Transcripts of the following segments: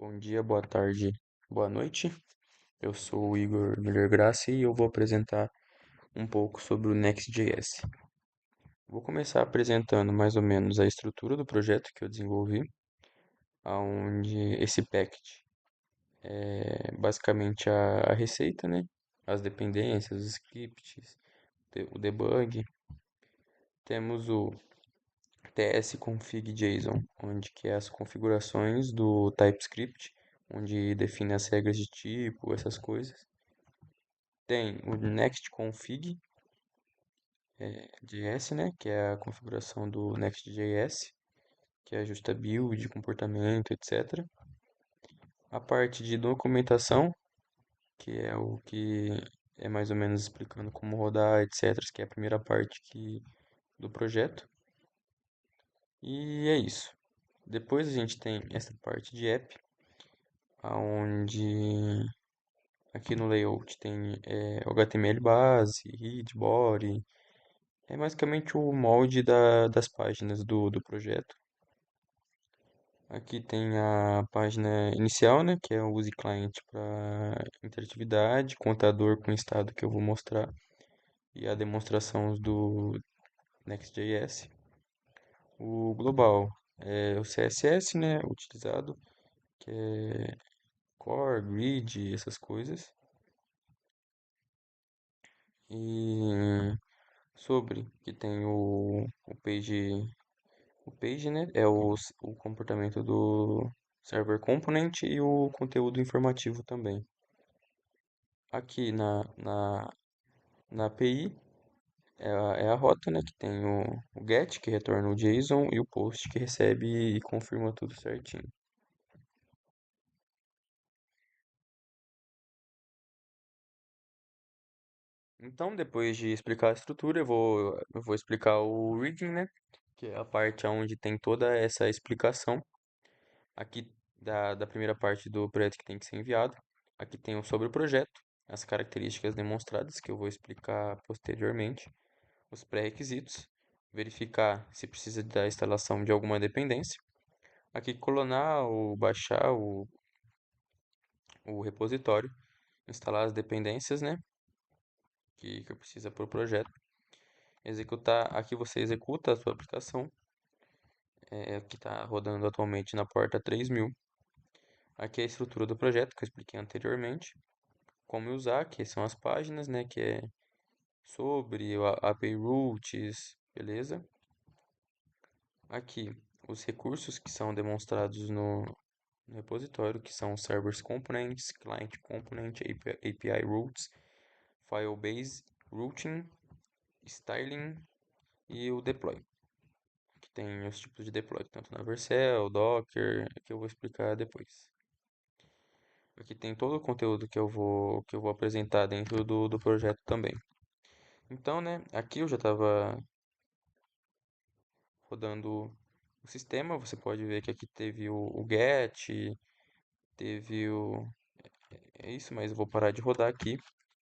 Bom dia, boa tarde, boa noite. Eu sou o Igor Miller Grassi e eu vou apresentar um pouco sobre o Next.js. Vou começar apresentando mais ou menos a estrutura do projeto que eu desenvolvi, onde esse package é basicamente a receita, né? As dependências, os scripts, o debug. Temos o tsconfig.json, onde que é as configurações do TypeScript, onde define as regras de tipo, essas coisas. Tem o nextconfig.js, né, que é a configuração do Next.js, que ajusta build, comportamento, etc. A parte de documentação, que é o que é mais ou menos explicando como rodar, etc., que é a primeira parte do projeto. E é isso. Depois a gente tem essa parte de app, onde aqui no layout tem o HTML base, head, body. É basicamente o molde das páginas do projeto. Aqui tem a página inicial, né, que é o use client para interatividade, contador com estado que eu vou mostrar e a demonstração do Next.js. O global é o CSS, né, utilizado, que é core, grid, essas coisas. E sobre que tem o page, né, é o comportamento do server component e o conteúdo informativo também. Aqui na API é a rota, né, que tem o get, que retorna o JSON, e o post, que recebe e confirma tudo certinho. Então, depois de explicar a estrutura, eu vou explicar o rigging, né, que é a parte onde tem toda essa explicação. Aqui da primeira parte do projeto que tem que ser enviado. Aqui tem o sobre o projeto, as características demonstradas que eu vou explicar posteriormente, os pré-requisitos, verificar se precisa da instalação de alguma dependência. Aqui clonar ou baixar o repositório, instalar as dependências, né, que precisa para o projeto. Executar, aqui você executa a sua aplicação, que está rodando atualmente na porta 3000. Aqui é a estrutura do projeto que eu expliquei anteriormente. Como usar, que são as páginas, né, que é sobre o API routes, beleza? Aqui, os recursos que são demonstrados no repositório, que são servers components, client component, API routes, file base routing, styling e o deploy, que tem os tipos de deploy, tanto na Vercel, Docker, que eu vou explicar depois. Aqui tem todo o conteúdo que eu vou apresentar dentro do projeto também. Então, né, aqui eu já estava rodando o sistema. Você pode ver que aqui teve o get, teve o. É isso, mas eu vou parar de rodar aqui.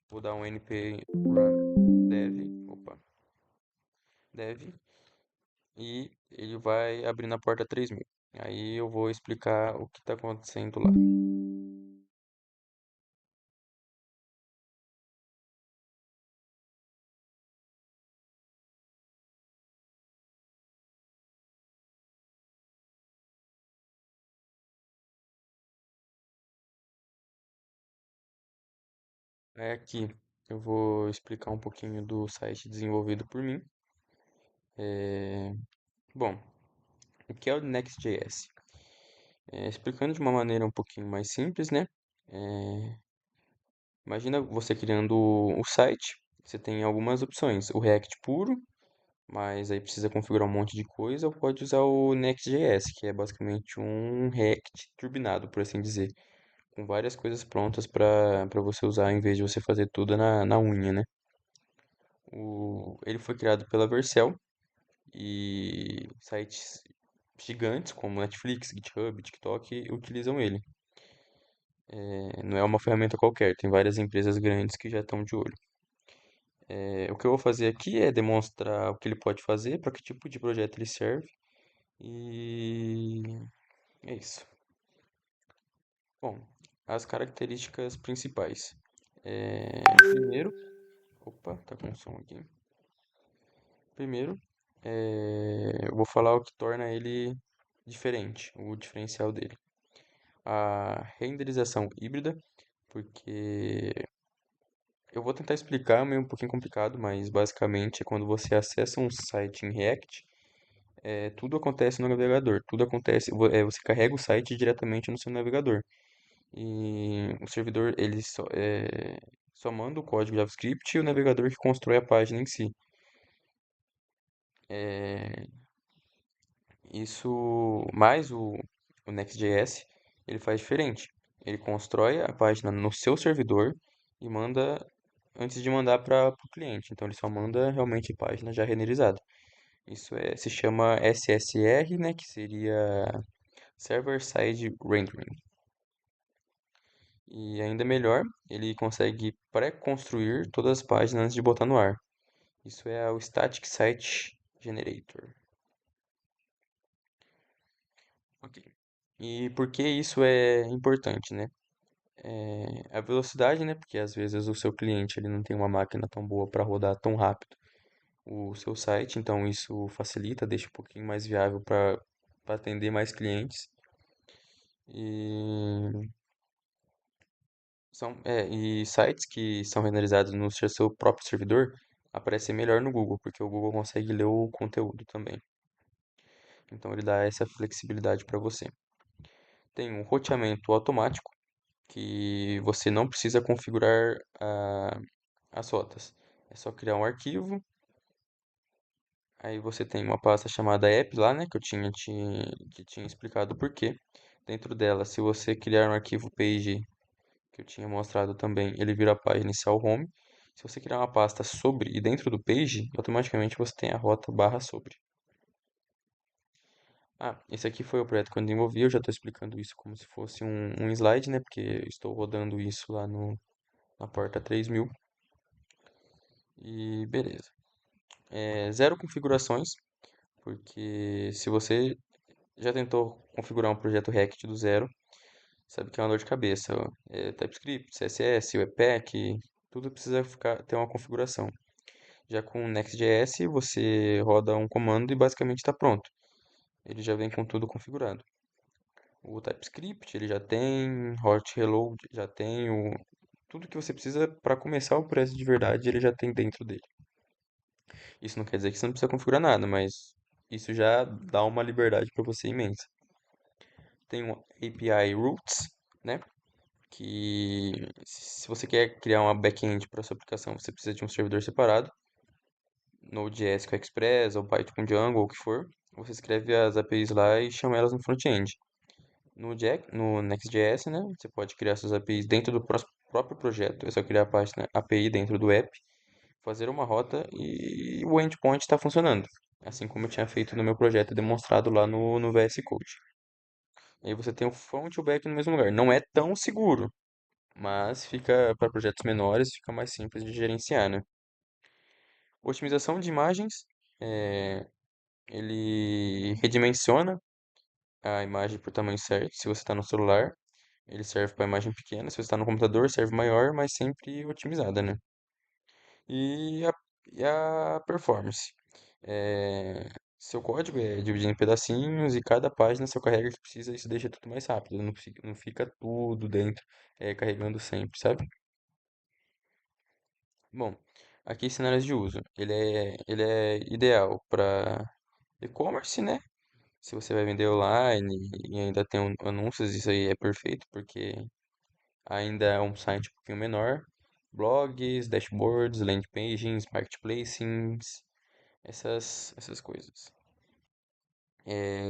Vou dar um np run dev, e ele vai abrir na porta 3000. Aí eu vou explicar o que está acontecendo lá. É aqui eu vou explicar um pouquinho do site desenvolvido por mim. É, Bom, o que é o Next.js? Explicando de uma maneira um pouquinho mais simples, né? É, Imagina você criando o site. Você tem algumas opções. O React puro, mas aí precisa configurar um monte de coisa, ou pode usar o Next.js, que é basicamente um React turbinado, por assim dizer, com várias coisas prontas para você usar em vez de você fazer tudo na unha, né? Ele foi criado pela Vercel e sites gigantes como Netflix, GitHub, TikTok utilizam ele. Não é uma ferramenta qualquer, tem várias empresas grandes que já estão de olho. O que eu vou fazer aqui é demonstrar o que ele pode fazer, para que tipo de projeto ele serve, e é isso. Bom, as características principais. Primeiro, opa, tá com som aqui. Primeiro, eu vou falar o que torna ele diferente, o diferencial dele. A renderização híbrida, porque eu vou tentar explicar, é meio um pouquinho complicado, mas basicamente é quando você acessa um site em React, tudo acontece no navegador, tudo acontece, você carrega o site diretamente no seu navegador. E o servidor ele só manda o código JavaScript e o navegador que constrói a página em si. É, Isso, mais o Next.js, ele faz diferente. Ele constrói a página no seu servidor e manda antes de mandar para o cliente. Então ele só manda realmente página já renderizada. Se chama SSR, né, que seria Server Side Rendering. E ainda melhor, ele consegue pré-construir todas as páginas antes de botar no ar. Isso é o Static Site Generator. Ok. E por que isso é importante, né? A velocidade, né? Porque às vezes o seu cliente ele não tem uma máquina tão boa para rodar tão rápido o seu site, então isso facilita, deixa um pouquinho mais viável para atender mais clientes. E e sites que são renderizados no seu próprio servidor aparecem melhor no Google, porque o Google consegue ler o conteúdo também. Então ele dá essa flexibilidade para você. Tem um roteamento automático, que você não precisa configurar as rotas. É só criar um arquivo, aí você tem uma pasta chamada app lá, né, que tinha explicado por quê. Dentro dela, se você criar um arquivo page, que eu tinha mostrado também, ele vira a página inicial home. Se você criar uma pasta sobre e dentro do page, automaticamente você tem a rota barra sobre. Esse aqui foi o projeto que eu desenvolvi, eu já estou explicando isso como se fosse um slide, né, porque eu estou rodando isso lá na porta 3000. E beleza. Zero configurações, porque se você já tentou configurar um projeto React do zero, sabe que é uma dor de cabeça. Ó. TypeScript, CSS, Webpack, tudo precisa ter uma configuração. Já com Next.js, você roda um comando e basicamente está pronto. Ele já vem com tudo configurado. O TypeScript, ele já tem, Hot Reload já tem, tudo que você precisa para começar o projeto de verdade, ele já tem dentro dele. Isso não quer dizer que você não precisa configurar nada, mas isso já dá uma liberdade para você imensa. Tem um API Roots, né? Que se você quer criar uma back-end para sua aplicação, você precisa de um servidor separado, Node.js com Express ou Python com Django ou o que for. Você escreve as APIs lá e chama elas no front-end. No Next.js, né? Você pode criar suas APIs dentro do próprio projeto. É só criar a página API dentro do app, fazer uma rota e o endpoint está funcionando. Assim como eu tinha feito no meu projeto demonstrado lá no VS Code. E aí você tem o front e o back no mesmo lugar. Não é tão seguro, mas fica para projetos menores, fica mais simples de gerenciar, né? Otimização de imagens, é, ele redimensiona a imagem para o tamanho certo. Se você está no celular, ele serve para imagem pequena. Se você está no computador, serve maior, mas sempre otimizada, né? E a, e a performance. É, Seu código é dividido em pedacinhos e cada página você carrega que precisa, isso deixa tudo mais rápido. Não fica tudo dentro, carregando sempre, sabe? Bom, aqui cenários de uso. Ele é ideal para e-commerce, né? Se você vai vender online e ainda tem anúncios, isso aí é perfeito, porque ainda é um site um pouquinho menor. Blogs, dashboards, landing pages, marketplacings, essas coisas. É,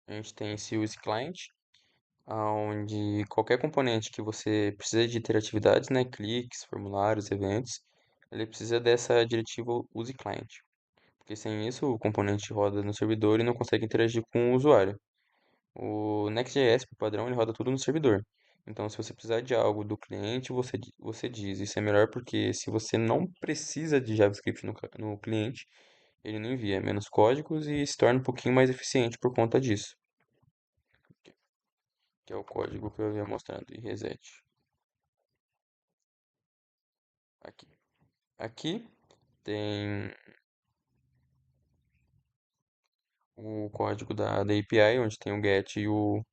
a gente tem esse use client, onde qualquer componente que você precisa de interatividades, né, cliques, formulários, eventos, ele precisa dessa diretiva use client. Porque sem isso, o componente roda no servidor e não consegue interagir com o usuário. O Next.js, por padrão, ele roda tudo no servidor. Então, se você precisar de algo do cliente, você diz. Isso é melhor porque se você não precisa de JavaScript no cliente, ele não envia menos códigos e se torna um pouquinho mais eficiente por conta disso. que é o código que eu havia mostrado, e reset. Aqui. Aqui tem o código da API, onde tem o get e o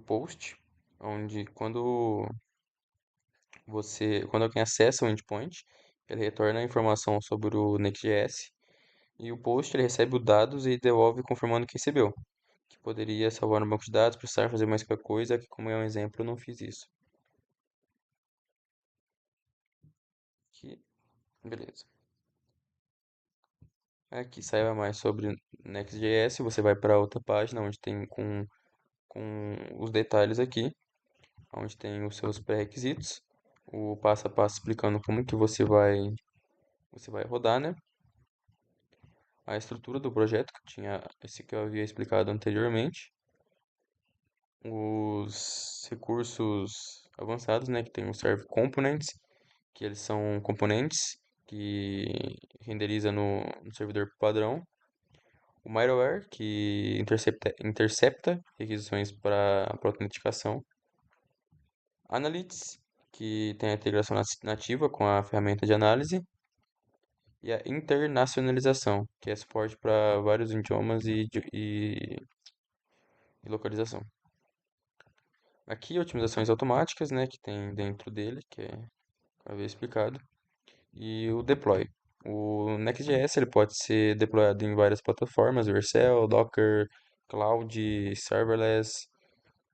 post, onde quando alguém acessa o endpoint, ele retorna a informação sobre o Next.js e o post ele recebe os dados e devolve confirmando que recebeu. Que poderia salvar no banco de dados, precisar fazer mais qualquer coisa, que como é um exemplo, eu não fiz isso. Aqui, beleza. Aqui saiba mais sobre Next.js, você vai para outra página onde tem com os detalhes aqui, onde tem os seus pré-requisitos, o passo a passo explicando como que você vai rodar, né? A estrutura do projeto, que tinha esse que eu havia explicado anteriormente, os recursos avançados, né, que tem o Serve Components, que eles são componentes que renderiza no servidor padrão, o middleware, que intercepta requisições para autenticação, Analytics, que tem a integração nativa com a ferramenta de análise, e a internacionalização, que é suporte para vários idiomas e localização. Aqui, otimizações automáticas, né, que tem dentro dele, que é, eu havia explicado, e o deploy. O Next.js ele pode ser deployado em várias plataformas, Vercel, Docker, Cloud, Serverless,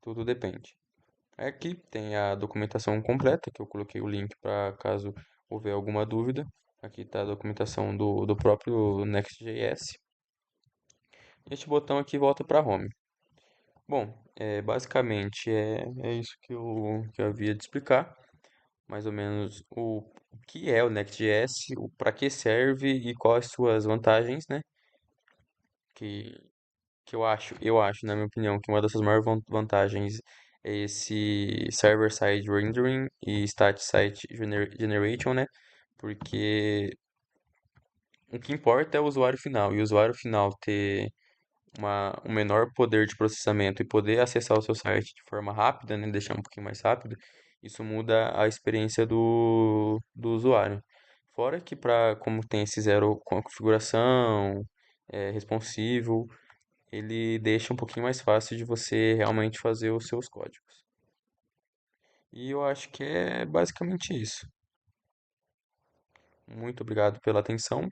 tudo depende. Aqui tem a documentação completa, que eu coloquei o link para caso houver alguma dúvida. Aqui está a documentação do próprio Next.js. Este botão aqui volta para Home. Bom, basicamente é isso que eu havia de explicar. Mais ou menos o que é o Next.js, para que serve e quais as suas vantagens, né? Que, que eu acho, na minha opinião, que uma dessas maiores vantagens é esse server-side rendering e state-side generation, né? Porque o que importa é o usuário final, e o usuário final ter um menor poder de processamento e poder acessar o seu site de forma rápida, né, deixar um pouquinho mais rápido, isso muda a experiência do usuário. Fora que como tem esse zero com a configuração, responsivo, ele deixa um pouquinho mais fácil de você realmente fazer os seus códigos. E eu acho que é basicamente isso. Muito obrigado pela atenção.